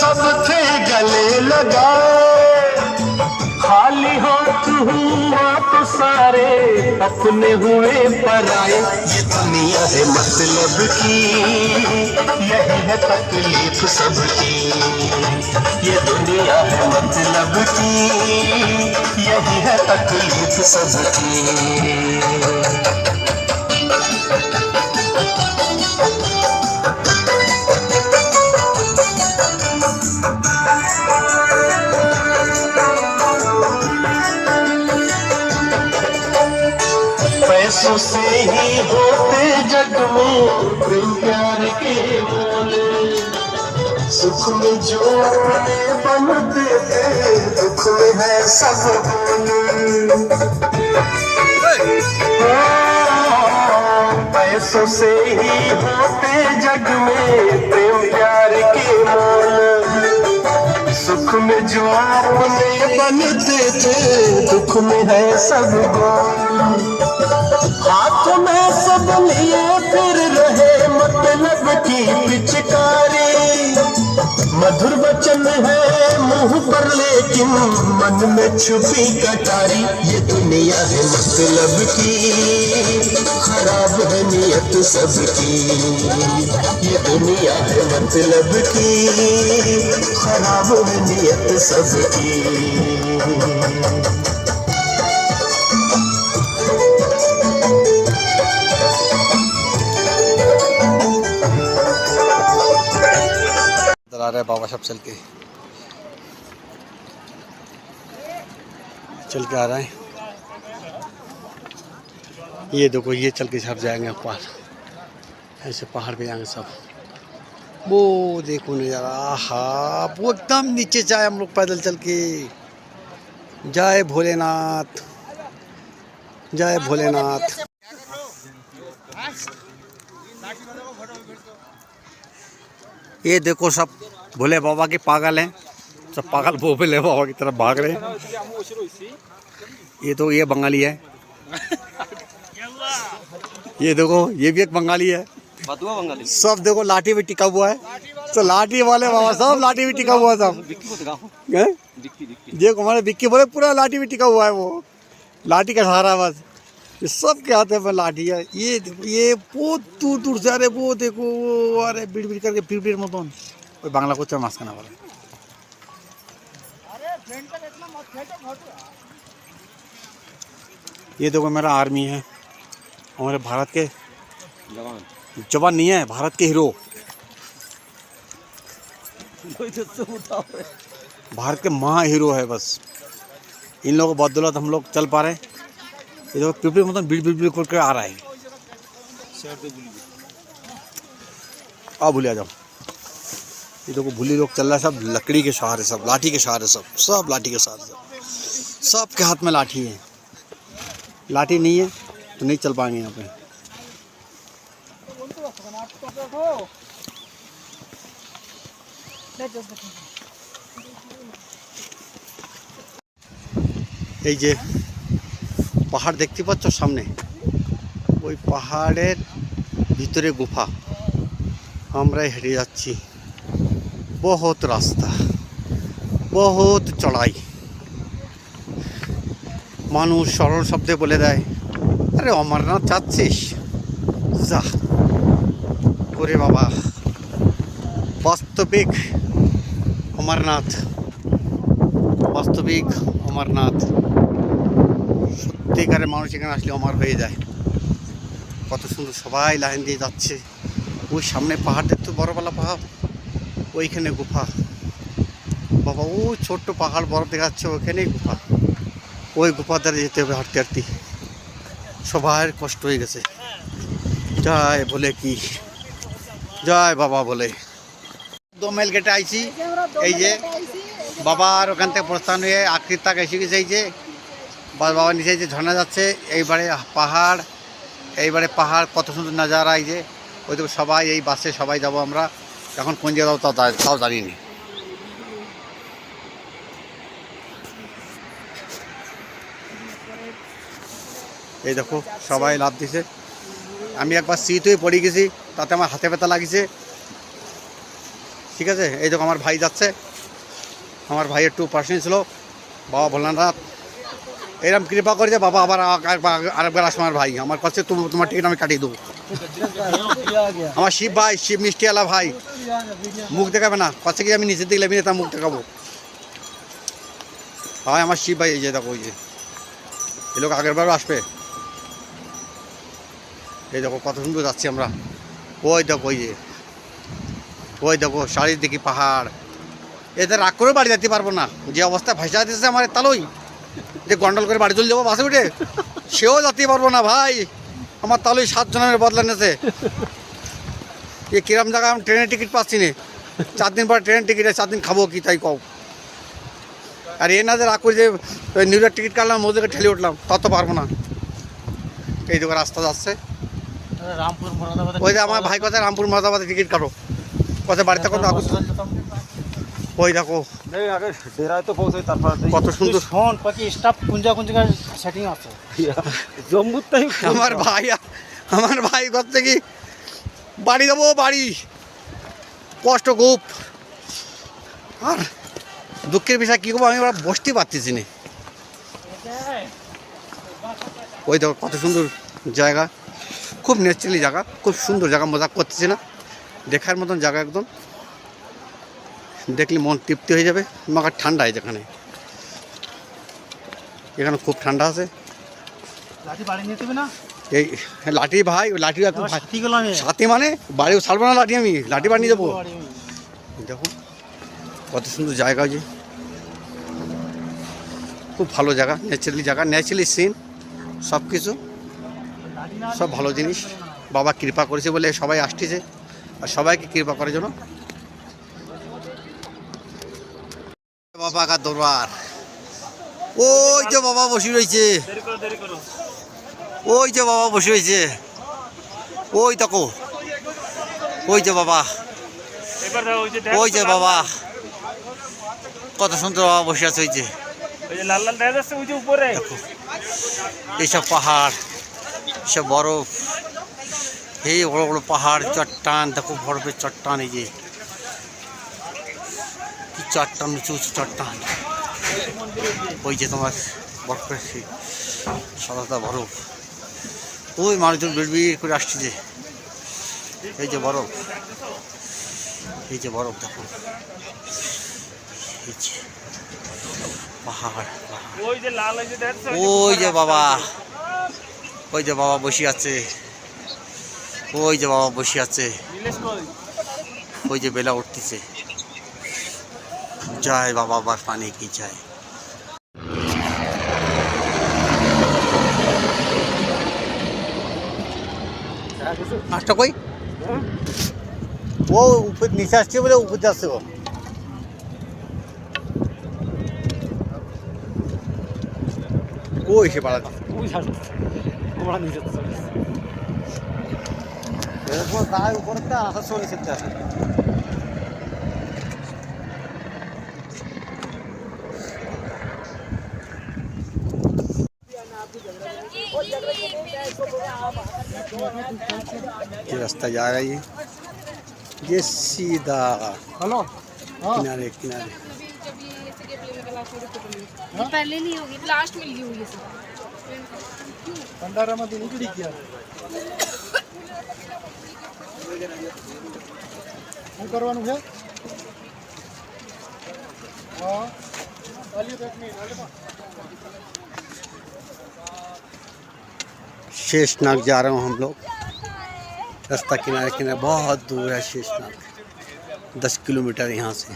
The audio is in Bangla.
सब थे गले लगाए, खाली हाथ हुआ तो सारे अपने हुए पराए। ये दुनिया है मतलब की, यही है तकलीफ सबकी। ये दुनिया है मतलब की, यही है तकलीफ सबकी। पैसों से ही होते जग में प्रेम प्यार के मोल, सुख में जो अपने बनते थे दुख में है सब भूल। पैसों से ही होते जग में प्रेम प्यार के मोल, सुख में जो अपने बनते थे दुख में है सब भूल। हाथ में सब लिए फिर रहे मतलब की पिचकारी, मधुर वचन है मुंह पर लेकिन मन में छुपी कटारी। ये दुनिया है मतलब की, खराब है नियत सबकी। ये दुनिया है मतलब की, खराब है नियत सबकी। आ रहे बाबा साहब चल के आ रहे हैं। ये देखो, ये चल के सब जाएंगे ऊपर, ऐसे पहाड़ पे जाएंगे सब। वो देखो नज़ारा, हाँ वो एकदम नीचे जाए हम लोग पैदल चल के। जय भोलेनाथ, जय भोलेनाथ। ये देखो सब भोले बाबा के पागल हैं, सब पागल भोले बाबा की तरफ भाग रहे हैं। ये तो ये बंगाली है, ये देखो ये भी एक बंगाली है। सब देखो लाठी में टिका हुआ है, तो लाठी वाले बाबा सब लाठी में टिका हुआ सब। देखो हमारे विक्की बोले पूरा लाठी में टिका हुआ है, वो लाठी का सहारा बस। ये सब के हाथ में लाठी है। ये देखो, ये बहुत दूर दूर से, अरे वो देखो वो, अरे बीड़ बीड़ करके फिर मतन ওই বাংলা করছে মাঝখানে বলে। ये देखो मेरा आर्मी है, हमारे भारत के जवान नहीं है, भारत के हीरो, भारत के महा हीरो है बस। इन लोगों की बदौलत हम लोग चल पा रहे हैं। ये देखो पिपली मतन बीड़ बीड़ बीड़ करके आ रहा है। आ भूलिया जाओ, ये देखो भूली लोग चल रहा है, सब लकड़ी के सहारे, सब लाठी के सहारे, सब लाठी के सहारे, सब के हाथ में लाठी है। लाठी नहीं है तो नहीं चल पाएंगे यहाँ पे। এই যে পাহাড় দেখতে পাচ্ছ সামনে, ওই পাহাড়ের ভিতরে গুফা, আমরাই হেঁটে যাচ্ছি। बहुत रास्ता, बहुत चढ़ाई। মানুষ সরল শব্দে বলে দেয়, আরে অমরনাথ যাচ্ছিস যা করে বাবা। বাস্তবিক অমরনাথ, বাস্তবিক অমরনাথ, সত্যিকারের মানুষ এখানে আসলে অমর হয়ে যায়। কত সুন্দর সবাই লাইন দিয়ে যাচ্ছে। ওই সামনে পাহাড় দেখতে, বড়বেলা পাহাড়, ওইখানে গুফা বাবা। ও ছোট্ট পাহাড় বরফ দেখাচ্ছে, ওইখানেই গুফা। ওই গুফা দ্বারা যেতে হবে হাঁটতে হাঁটতে, সবার কষ্ট হয়ে গেছে। জয় বলে কি, জয় বাবা বলে। 2 মাইল কেটে আইছি, এই যে বাবার ওখান থেকে প্রস্থান হয়ে আকৃত তাক এসে গেছে। এই যে বাবা নিচে যে ঝর্ণা যাচ্ছে, এইবারে পাহাড়, এইবারে পাহাড়, কত সুন্দর নাজারা। এই যে ওই তো সবাই এই বাসে সবাই যাব আমরা। এখন কোন জায়গা যাবো তাও জানি নি। এই দেখো সবাই লাভ দিছে। আমি একবার শীত হয়ে পড়ে গেছি, তাতে আমার হাতে ব্যথা লাগিছে। ঠিক আছে। এই দেখো আমার ভাই যাচ্ছে, আমার ভাই একটু পার্সেন্ট ছিল। বাবা ভোলানাথ এরকম কৃপা করে যে বাবা আবার আরেকবার আসো আমার ভাই, আমার কাছে তোমার টিকিট আমি কাটিয়ে দেবো। আমার শিব ভাই, শিব মিষ্টিওয়ালা ভাই, মুখ দেখাবে না, কাছে গিয়ে আমি নিচের দিকে লেবিনে তার মুখ দেখাবো। হয় আমার শিব ভাই, এই যে দেখো, ওই যে এই লোক আগের বারও আসবে। এই দেখো কত সুন্দর যাচ্ছি আমরা। ওই দেখো, ওই দেখো শাড়ির দিকে পাহাড়। এতে রাগ করেও বাড়ি যেতে পারবো না, যে অবস্থা ভাইসা দিতেছে আমার তালই, যে গন্ডল করে বাড়ি চলে যাবো বাসে উঠে, সেও যেতে পারবো না ভাই। আমার তালই 7 জনের বদলা নিয়েছে। এ কিরম জায়গায় আমি ট্রেনের টিকিট পাচ্ছি না, 4 দিন পর ট্রেনের টিকিটে 4 দিন খাবো কি তাই কও। আর এ না যে রাগ করে যে নিউ ইয়র্ক টিকিট কাটলাম, মোদিকে ঠেলে উঠলাম, তত পারবো না। এই দেখো রাস্তা যাচ্ছে, ওই যে আমার ভাই কথা রামপুর মোরাদাবাদে টিকিট কাটো, কথা বাড়িতে কত আগুন। ওই দেখো কত সুন্দর সেটিং আছে। আমার ভাই করছে কি বাড়ি যাবো, বাড়ি কষ্ট খুব। আর দুঃখের বিষয় কী করবো, আমি এবার বসতে পারতেছি না। ওই দেখো কত সুন্দর জায়গা, খুব ন্যাচারালি জায়গা, খুব সুন্দর জায়গা, মজা করতেছি না, দেখার মতন জায়গা একদম। দেখলে মন তৃপ্তি হয়ে যাবে। মাগার ঠান্ডা হয় যেখানে, এখানে খুব ঠান্ডা আছে। এই লাঠি ভাই, লাঠি সাথে মানে বাড়িও ছাড়বো না লাঠি, আমি লাঠি বানিয়ে দেবো। দেখো কত সুন্দর জায়গা, যে খুব ভালো জায়গা, ন্যাচারালি জায়গা, ন্যাচারালি সিন, সব কিছু সব ভালো জিনিস। বাবা কৃপা করেছে বলে সবাই আসতেছে, আর সবাইকে কৃপা করার জন্য। বাবা কা দরবার, ওই যে বাবা বসে রয়েছে, ওই যে বাবা বসে রয়েছে, ওই দেখো, ওই যে বাবা, ওই যে বাবা, কত সুন্দর বাবা বসে আছে। ওই যে এইসব পাহাড়, সব বরফ, এই বড় বড় পাহাড়, চট্টান দেখো, বরফের চট্টান, এই যে কি চট্টান, উঁচু উঁচু চট্টান। ওই যে তোমার বরফের সাদা বরফ, ওই মানুষজন বিড়বিড় করে আসছে, যে এই যে বরফ, এই যে বরফ দেখো, এই যে পাহাড়, ওই যে বাবা, ওই যে বাবা বসে আছে, ওই যে বাবা বসে আছে, ওই যে বেলা উঠতেছে। জয় বাবা বার পানি কি যায়। মাছটা কই, ও উপর নিচে আসছে বলে উপর যাচ্ছে। ও কই সে পাড়া তার উপরে আসা চলে যেতে আসে। ये रास्ता जा रहा है, ये सीधा किनारे किनारे। पहले नहीं होगी, लास्ट में ली हुई है सब। भंडारामध्ये उघडी किया શું કરવાનું છે? હા ચાલીએ 10 મિનિટ હાલે માં शेषनाग जा रहे हो हम लोग, रास्ता किनारे किनारे, बहुत दूर है शेषनाग, 10 किलोमीटर यहाँ से।